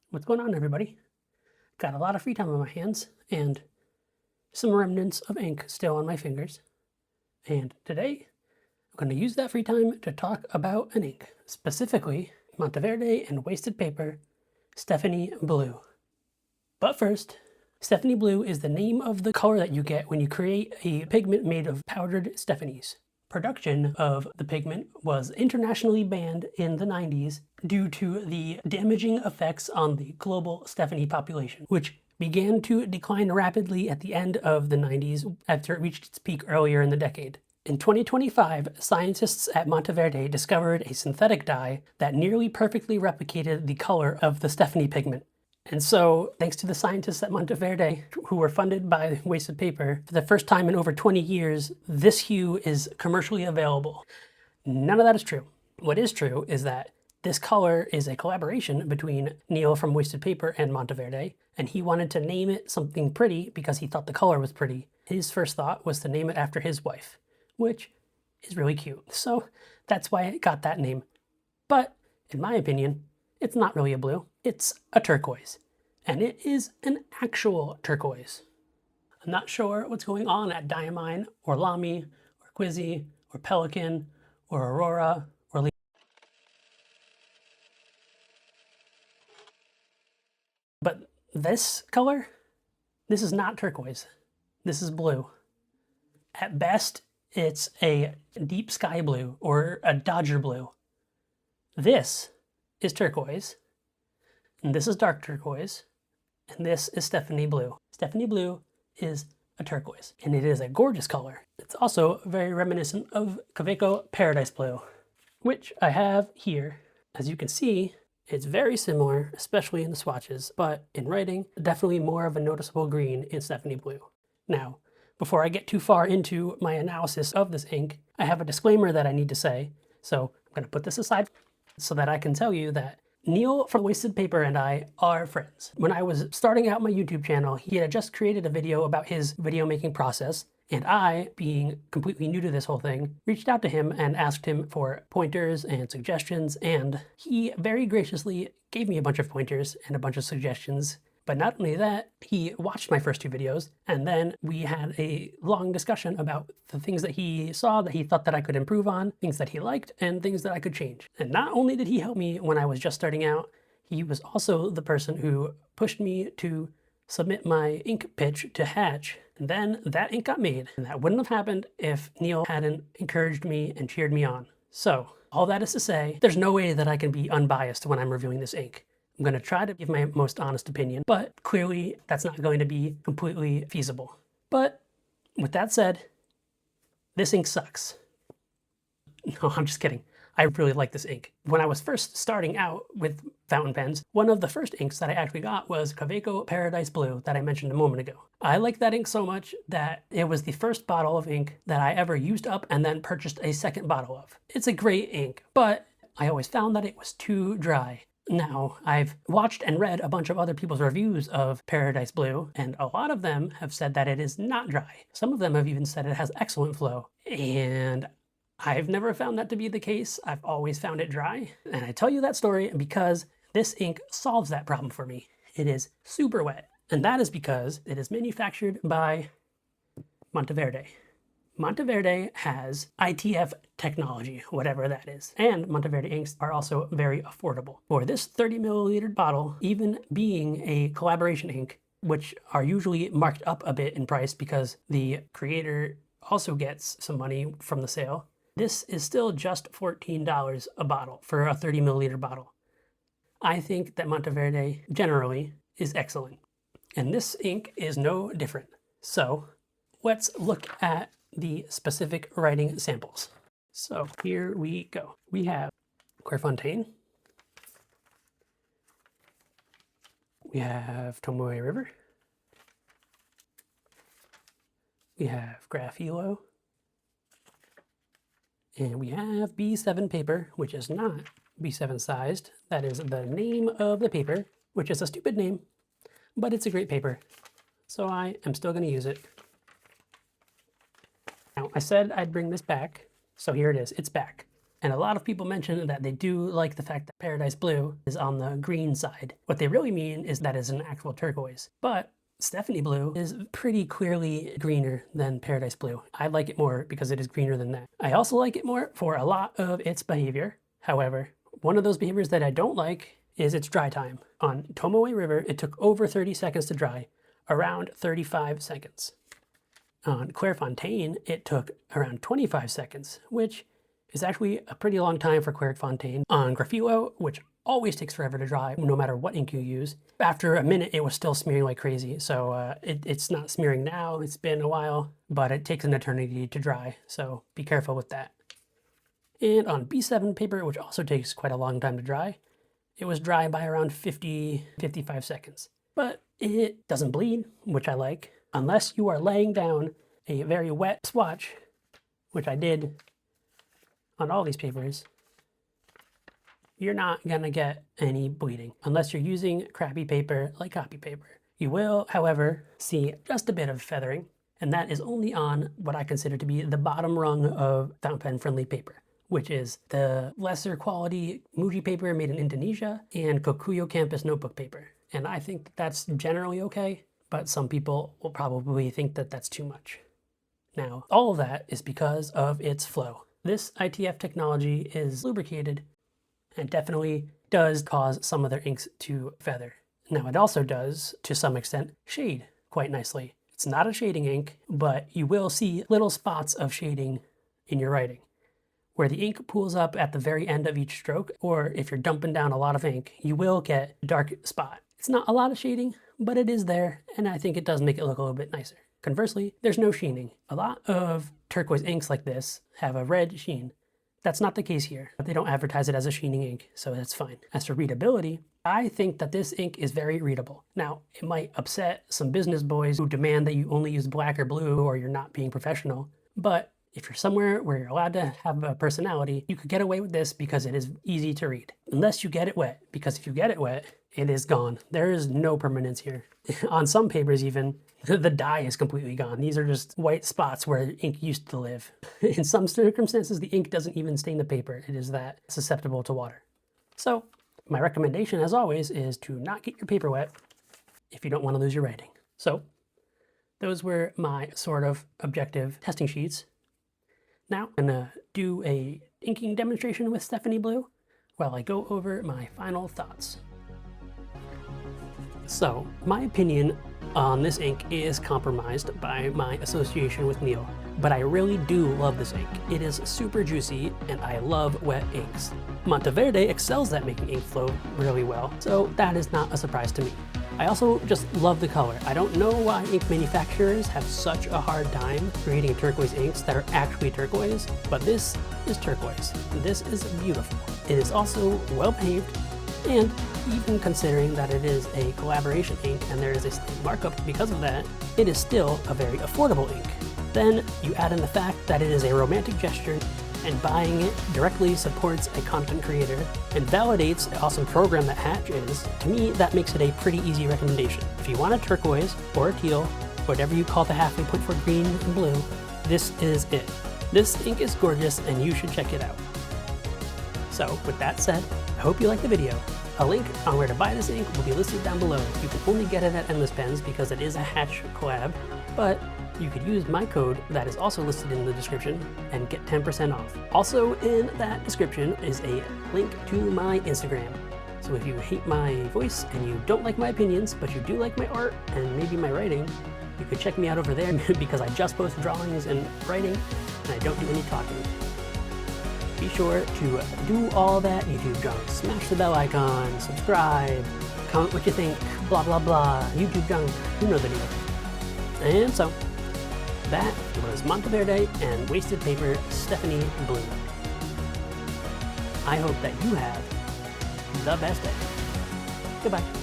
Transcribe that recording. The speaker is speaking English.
What's going on, everybody? Got a lot of free time on my hands and some remnants of ink still on my fingers. And today, I'm going to use that free time to talk about an ink, specifically Monteverde and Wasted Paper Stephanie Blue. But first, Stephanie Blue is the name of the color that you get when you create a pigment made of powdered Stephanies. Production of the pigment was internationally banned in the 90s due to the damaging effects on the global Stephanie population, which began to decline rapidly at the end of the 90s after it reached its peak earlier in the decade. In 2025, scientists at Monteverde discovered a synthetic dye that nearly perfectly replicated the color of the Stephanie pigment. And so, thanks to the scientists at Monteverde, who were funded by Wasted Paper, for the first time in over 20 years, this hue is commercially available. None of that is true. What is true is that this color is a collaboration between Neil from Wasted Paper and Monteverde, and he wanted to name it something pretty because he thought the color was pretty. His first thought was to name it after his wife, which is really cute. So that's why it got that name. But, in my opinion, it's not really a blue, it's a turquoise. And it is an actual turquoise. I'm not sure what's going on at Diamine, or Lamy, or Quizzy, or Pelican, or Aurora, or but this color, this is not turquoise. This is blue. At best, it's a deep sky blue or a Dodger blue. This is turquoise, and this is dark turquoise, and this is Stephanie Blue. Stephanie Blue is a turquoise, and it is a gorgeous color. It's also very reminiscent of Kaweco Paradise Blue, which I have here. As you can see, it's very similar, especially in the swatches, but in writing, definitely more of a noticeable green in Stephanie Blue. Now, before I get too far into my analysis of this ink, I have a disclaimer that I need to say, so I'm going to put this aside so that I can tell you that Neil from Wasted Paper and I are friends. When I was starting out my YouTube channel, he had just created a video about his video making process, and I, being completely new to this whole thing, reached out to him and asked him for pointers and suggestions, and he very graciously gave me a bunch of pointers and a bunch of suggestions. But not only that, he watched my first two videos, and then we had a long discussion about the things that he saw that he thought that I could improve on, things that he liked, and things that I could change. And not only did he help me when I was just starting out, he was also the person who pushed me to submit my ink pitch to Hatch. And then that ink got made, and that wouldn't have happened if Neil hadn't encouraged me and cheered me on. So, all that is to say, there's no way that I can be unbiased when I'm reviewing this ink. I'm going to try to give my most honest opinion, but clearly that's not going to be completely feasible. But with that said, this ink sucks. No, I'm just kidding. I really like this ink. When I was first starting out with fountain pens, one of the first inks that I actually got was Kaweco Paradise Blue that I mentioned a moment ago. I liked that ink so much that it was the first bottle of ink that I ever used up and then purchased a second bottle of. It's a great ink, but I always found that it was too dry. Now, I've watched and read a bunch of other people's reviews of Paradise Blue, and a lot of them have said that it is not dry. Some of them have even said it has excellent flow, and I've never found that to be the case. I've always found it dry, and I tell you that story because this ink solves that problem for me. It is super wet, and that is because it is manufactured by Monteverde. Monteverde has ITF technology, whatever that is, and Monteverde inks are also very affordable. For this 30 milliliter bottle, even being a collaboration ink, which are usually marked up a bit in price because the creator also gets some money from the sale, this is still just $14 a bottle for a 30 milliliter bottle. I think that Monteverde generally is excellent, and this ink is no different. So let's look at the specific writing samples. So here we go. We have Clairefontaine. We have Tomoe River. We have Graphilo. And we have B7 paper, which is not B7 sized. That is the name of the paper, which is a stupid name, but it's a great paper. So I am still going to use it. Now, I said I'd bring this back So here it is, it's back. And a lot of people mention that they do like the fact that Paradise Blue is on the green side. What they really mean is that it's an actual turquoise. But Stephanie Blue is pretty clearly greener than Paradise Blue. I like it more because it is greener than that. I also like it more for a lot of its behavior. However, one of those behaviors that I don't like is its dry time. On Tomoe River, it took over 30 seconds to dry, around 35 seconds. On Clairefontaine, it took around 25 seconds, which is actually a pretty long time for Clairefontaine. On Graphilo, which always takes forever to dry, no matter what ink you use, after a minute it was still smearing like crazy. So it's not smearing now, it's been a while, but it takes an eternity to dry, so be careful with that. And on B7 paper, which also takes quite a long time to dry, it was dry by around 50-55 seconds. But it doesn't bleed, which I like, unless you are laying down a very wet swatch, which I did on all these papers. You're not gonna get any bleeding unless you're using crappy paper like copy paper. You will, however, see just a bit of feathering, and that is only on what I consider to be the bottom rung of fountain pen friendly paper, which is the lesser quality Muji paper made in Indonesia and Kokuyo Campus notebook paper. And I think that's generally okay, but some people will probably think that that's too much. Now, all of that is because of its flow. This ITF technology is lubricated and definitely does cause some of their inks to feather. Now, it also does, to some extent, shade quite nicely. It's not a shading ink, but you will see little spots of shading in your writing, where the ink pools up at the very end of each stroke, or if you're dumping down a lot of ink, you will get a dark spot. It's not a lot of shading, but it is there, and I think it does make it look a little bit nicer. Conversely, there's no sheening. A lot of turquoise inks like this have a red sheen. That's not the case here. They don't advertise it as a sheening ink, so that's fine. As for readability, I think that this ink is very readable. Now, it might upset some business boys who demand that you only use black or blue or you're not being professional, but if you're somewhere where you're allowed to have a personality, you could get away with this because it is easy to read. Unless you get it wet, because if you get it wet, it is gone. There is no permanence here. On some papers even, the dye is completely gone. These are just white spots where ink used to live. In some circumstances, the ink doesn't even stain the paper. It is that susceptible to water. So, my recommendation, as always, is to not get your paper wet if you don't want to lose your writing. So, those were my sort of objective testing sheets. Now, I'm gonna do a inking demonstration with Stephanie Blue while I go over my final thoughts. So, my opinion on this ink is compromised by my association with Neil, but I really do love this ink. It is super juicy, and I love wet inks. Monteverde excels at making ink flow really well, so that is not a surprise to me. I also just love the color. I don't know why ink manufacturers have such a hard time creating turquoise inks that are actually turquoise, but this is turquoise. This is beautiful. It is also well behaved, and even considering that it is a collaboration ink and there is a slight markup because of that, it is still a very affordable ink. Then you add in the fact that it is a romantic gesture, and buying it directly supports a content creator and validates the awesome program that Hatch is. To me, that makes it a pretty easy recommendation. If you want a turquoise or a teal, whatever you call the halfway point for green and blue, this is it. This ink is gorgeous and you should check it out. So with that said, I hope you liked the video. A link on where to buy this ink will be listed down below. You can only get it at Endless Pens because it is a Hatch collab, but you could use my code that is also listed in the description and get 10% off. Also in that description is a link to my Instagram. So if you hate my voice and you don't like my opinions, but you do like my art and maybe my writing, you could check me out over there because I just post drawings and writing and I don't do any talking. Be sure to do all that YouTube junk. Smash the bell icon, subscribe, comment what you think, blah blah blah, YouTube junk, you know the deal. And so, that was Monteverde and Wasted Paper Stephanie Blue. I hope that you have the best day. Goodbye.